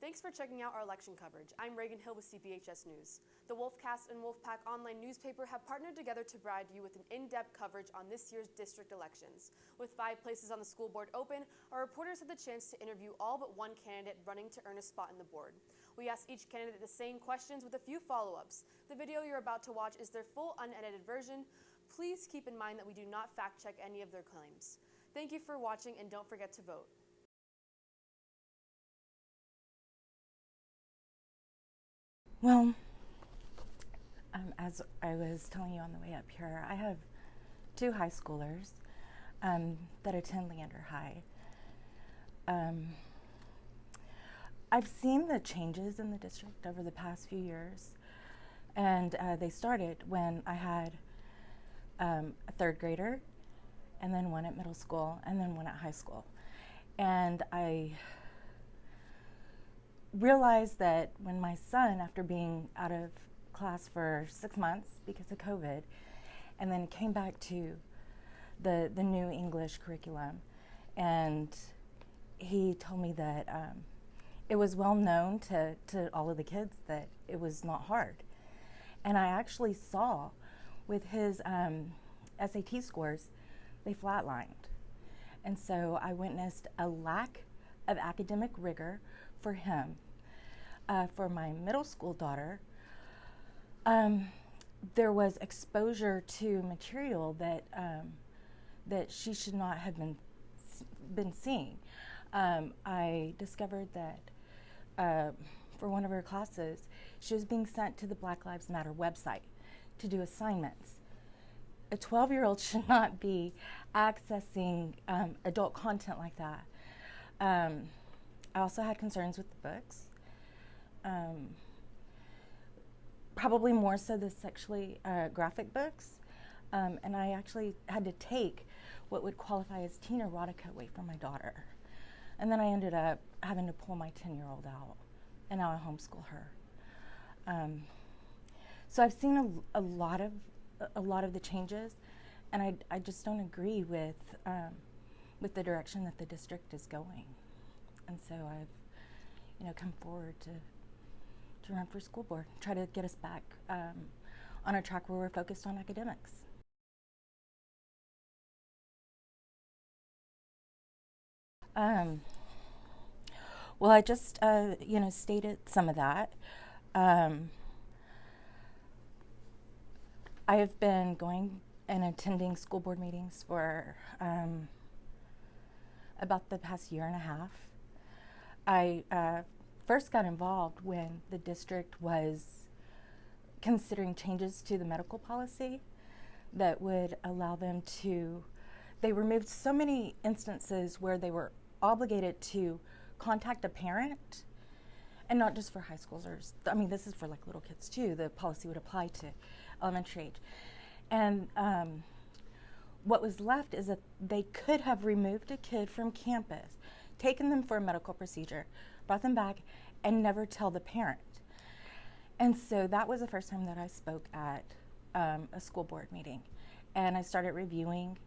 Thanks for checking out our election coverage. I'm Reagan Hill with CPHS News. The Wolfcast and Wolfpack online newspaper have partnered together to provide you with an in-depth coverage on this year's district elections. With 5 places on the school board open, our reporters had the chance to interview all but one candidate running to earn a spot in the board. We asked each candidate the same questions with a few follow-ups. The video you're about to watch is their full unedited version. Please keep in mind that we do not fact-check any of their claims. Thank you for watching, and don't forget to vote. Well, as I was telling you on the way up here, I have 2 high schoolers that attend Leander High. I've seen the changes in the district over the past few years, and they started when I had a 3rd grader, and then one at middle school, and then one at high school. And I realized that when my son, after being out of class for 6 months because of COVID, and then came back to the new English curriculum, and he told me that it was well known to all of the kids that it was not hard. And I actually saw with his SAT scores, they flatlined. And so I witnessed a lack of academic rigor for him. For my middle school daughter, there was exposure to material that she should not have been seeing. I discovered that for one of her classes, she was being sent to the Black Lives Matter website to do assignments. A 12-year-old should not be accessing adult content like that. I also had concerns with the books. Probably more so the sexually graphic books. And I actually had to take what would qualify as teen erotica away from my daughter. And then I ended up having to pull my 10-year-old out, and now I homeschool her. So I've seen a lot of the changes, and I just don't agree with the direction that the district is going. And so I've come forward to run for school board, try to get us back on a track where we're focused on academics. Well, I just stated some of that. I have been going and attending school board meetings for about the past year and a half. I first got involved when the district was considering changes to the medical policy that would allow them to, they removed so many instances where they were obligated to contact a parent, and not just for high schoolers. I mean, this is for like little kids too. The policy would apply to elementary age. And what was left is that they could have removed a kid from campus, taken them for a medical procedure, brought them back, and never tell the parent. And so that was the first time that I spoke at a school board meeting. And I started reviewing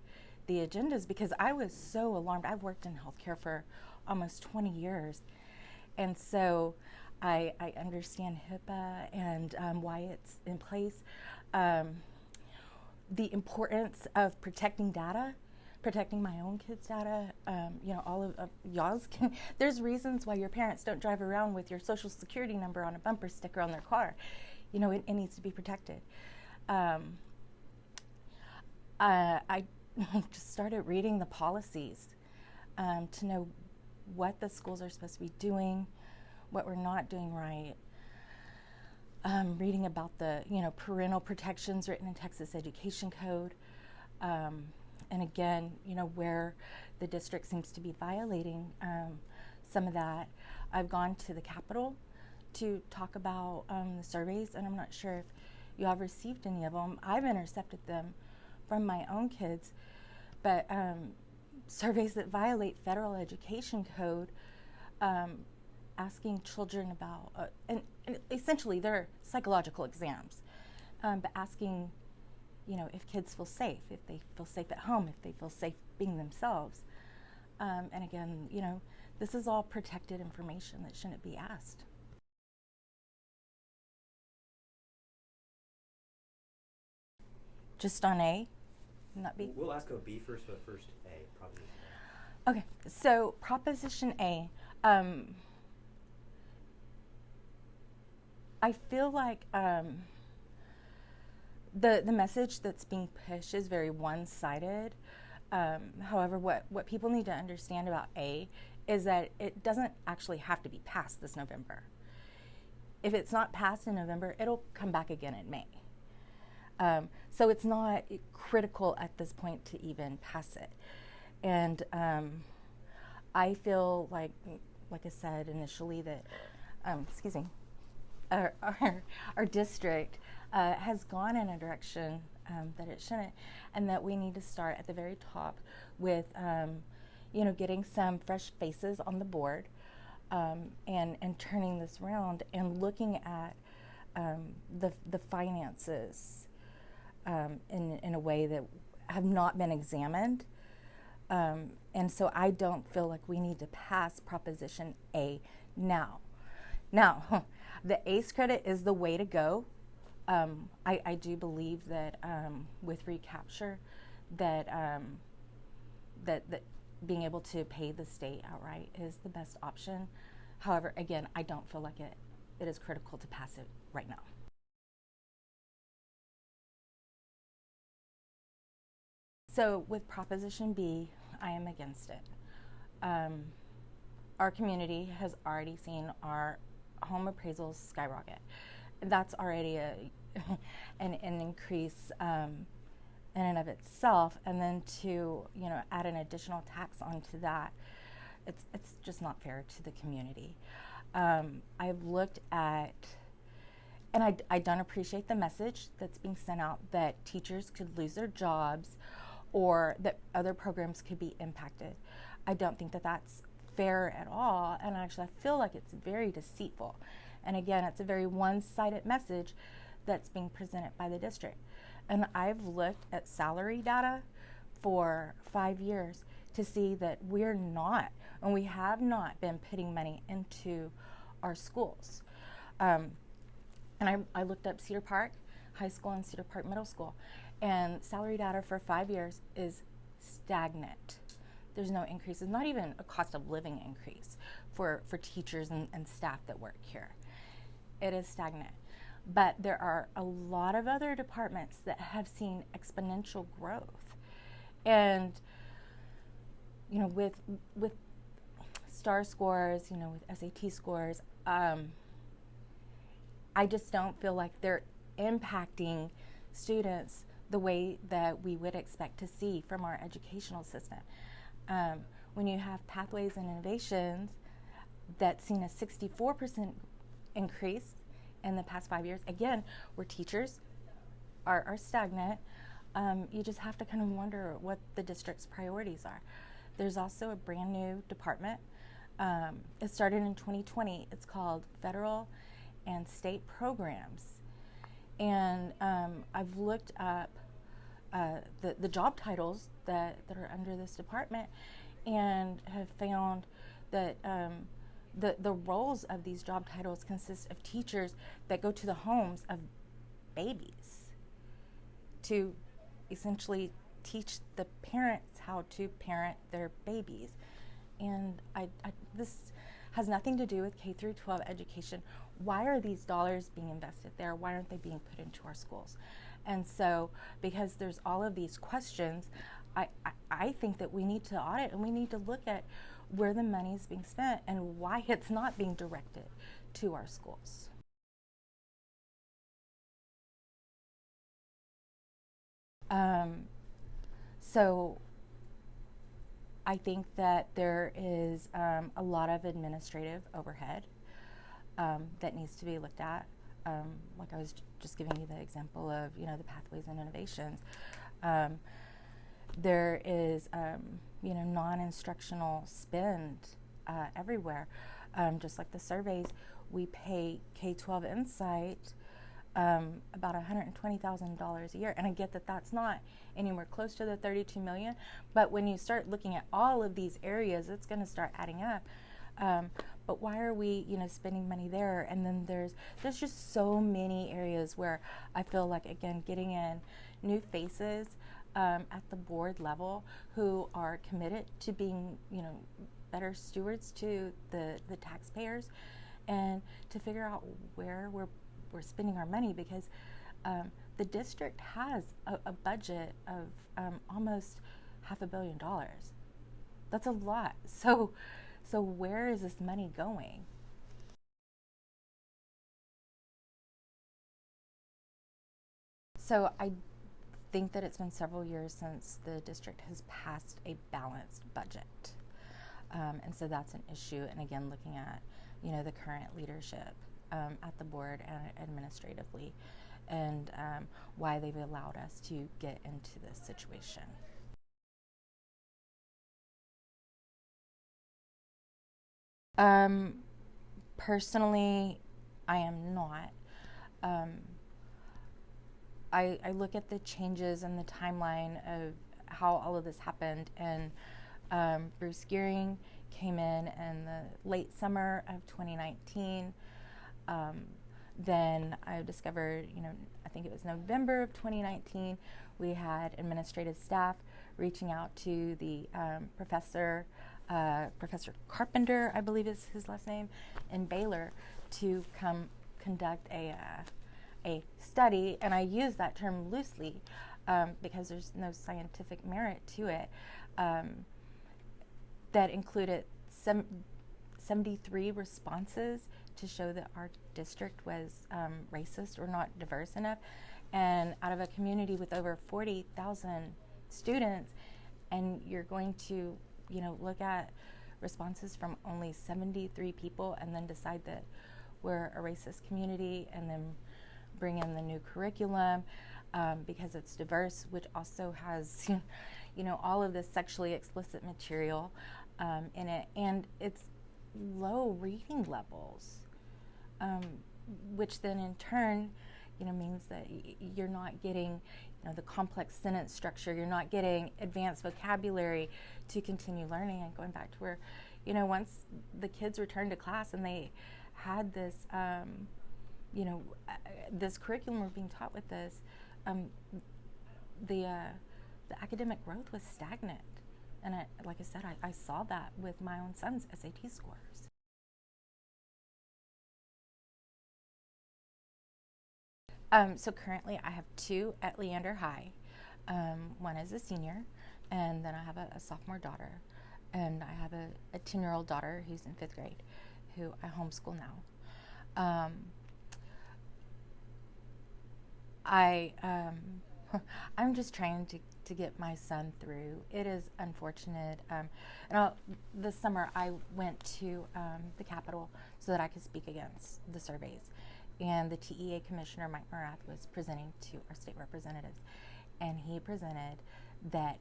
the agendas because I was so alarmed. I've worked in healthcare for almost 20 years. And so I understand HIPAA and why it's in place. The importance of protecting data, protecting my own kids' data. All of y'all's can, there's reasons why your parents don't drive around with your social security number on a bumper sticker on their car. It needs to be protected. I just started reading the policies to know what the schools are supposed to be doing, what we're not doing right. Reading about the parental protections written in Texas Education Code. And again, where the district seems to be violating some of that. I've gone to the Capitol to talk about the surveys, and I'm not sure if you have received any of them. I've intercepted them from my own kids, but surveys that violate federal education code, asking children about, and essentially they're psychological exams, but asking if kids feel safe, if they feel safe at home, if they feel safe being themselves. And again, This is all protected information that shouldn't be asked. Just on A, not B? We'll ask about B first, but first A, probably. Okay, so Proposition A, I feel like the message that's being pushed is very one-sided. However, what people need to understand about A is that it doesn't actually have to be passed this November. If it's not passed in November, it'll come back again in May. So it's not critical at this point to even pass it. And I feel like I said initially, that, excuse me, our district has gone in a direction that it shouldn't, and that we need to start at the very top with, getting some fresh faces on the board, and turning this around and looking at the finances in a way that have not been examined. And so I don't feel like we need to pass Proposition A now. Now, the ACE credit is the way to go. I do believe that with recapture, that being able to pay the state outright is the best option. However, again, I don't feel like it is critical to pass it right now. So with Proposition B, I am against it. Our community has already seen our home appraisals skyrocket. That's already an increase in and of itself, and then to add an additional tax onto that, it's just not fair to the community. I've looked at, and I don't appreciate the message that's being sent out that teachers could lose their jobs, or that other programs could be impacted. I don't think that that's fair at all, and actually I feel like it's very deceitful. And again, it's a very one-sided message that's being presented by the district. And I've looked at salary data for 5 years to see that we're not, and we have not been putting money into our schools. And I looked up Cedar Park High School and Cedar Park Middle School, and salary data for 5 years is stagnant. There's no increases, not even a cost of living increase for teachers and staff that work here. It is stagnant. But there are a lot of other departments that have seen exponential growth. And with STAR scores, with SAT scores, I just don't feel like they're impacting students the way that we would expect to see from our educational system. When you have Pathways and Innovations that's seen a 64% increase in the past 5 years, again, where teachers are stagnant, you just have to kind of wonder what the district's priorities are. There's also a brand new department. It started in 2020. It's called Federal and State Programs. And I've looked up the job titles that are under this department, and have found that the roles of these job titles consist of teachers that go to the homes of babies to essentially teach the parents how to parent their babies. And this has nothing to do with K through 12 education. Why are these dollars being invested there? Why aren't they being put into our schools? And so, because there's all of these questions, I think that we need to audit, and we need to look at where the money is being spent and why it's not being directed to our schools. So I think that there is a lot of administrative overhead that needs to be looked at. Like I was just giving you the example of, the Pathways and Innovations. There is, non-instructional spend everywhere. Just like the surveys, we pay K-12 Insight about $120,000 a year. And I get that that's not anywhere close to the $32 million, but when you start looking at all of these areas, it's going to start adding up. But why are we, spending money there? And then there's just so many areas where I feel like, again, getting in new faces at the board level who are committed to being, better stewards to the taxpayers, and to figure out where we're spending our money, because the district has a budget of almost $500 million. That's a lot. So where is this money going? So I think that it's been several years since the district has passed a balanced budget. And so that's an issue. And again, looking at, the current leadership at the board and administratively, and why they've allowed us to get into this situation. Personally, I am not. I look at the changes and the timeline of how all of this happened, and Bruce Gearing came in the late summer of 2019. Then I discovered, I think it was November of 2019, we had administrative staff reaching out to the Professor Carpenter, I believe is his last name, in Baylor, to come conduct a study, and I use that term loosely because there's no scientific merit to it, that included 73 responses to show that our district was racist or not diverse enough. And out of a community with over 40,000 students, and you're going to, look at responses from only 73 people and then decide that we're a racist community, and then bring in the new curriculum because it's diverse, which also has, all of this sexually explicit material in it, and it's low reading levels, which then in turn, means that you're not getting, the complex sentence structure. You're not getting advanced vocabulary to continue learning. And going back to where, once the kids returned to class and they had this, this curriculum we're being taught with this, the academic growth was stagnant. And like I said, I saw that with my own son's SAT scores. So currently I have two at Leander High. One is a senior, and then I have a sophomore daughter. And I have a 10-year-old daughter who's in 5th grade, who I homeschool now. I'm just trying to get my son through. It is unfortunate. This summer I went to the Capitol so that I could speak against the surveys. And the TEA Commissioner, Mike Morath, was presenting to our state representatives. And he presented that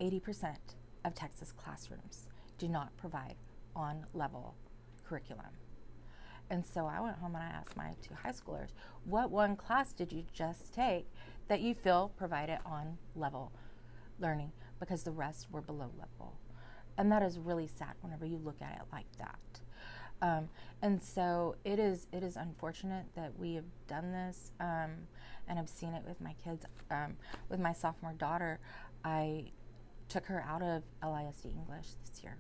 80% of Texas classrooms do not provide on-level curriculum. And so I went home and I asked my two high schoolers, what one class did you just take that you feel provided on-level learning? Because the rest were below level. And that is really sad whenever you look at it like that. And so it is unfortunate that we have done this, and I've seen it with my kids. With my sophomore daughter, I took her out of LISD English this year.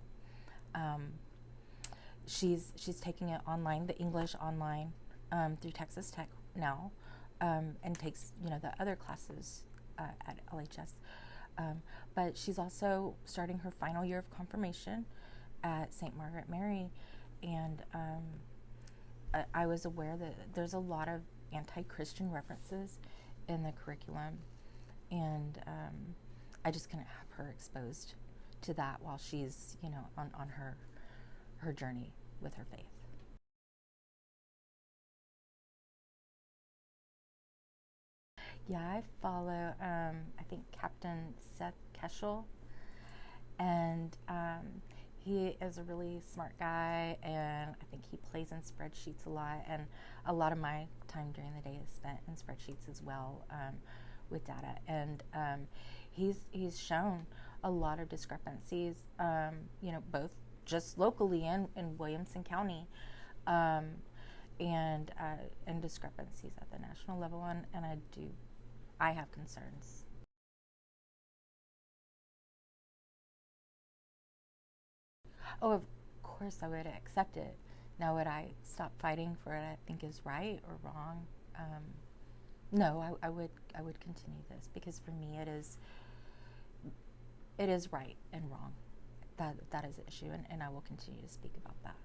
She's taking it online, the English online, through Texas Tech now, and takes the other classes at LHS. But she's also starting her final year of confirmation at St. Margaret Mary, and I was aware that there's a lot of anti-Christian references in the curriculum, and I just couldn't have her exposed to that while she's on her journey with her faith. Yeah, I follow, I think, Captain Seth Keschel, and he is a really smart guy, and I think he plays in spreadsheets a lot, and a lot of my time during the day is spent in spreadsheets as well, with data, and he's shown a lot of discrepancies, both just locally in Williamson County, and discrepancies at the national level, and I have concerns. Oh, of course I would accept it. Now, would I stop fighting for what I think is right or wrong? No, I would continue this, because for me it is right and wrong. That is the issue, and I will continue to speak about that.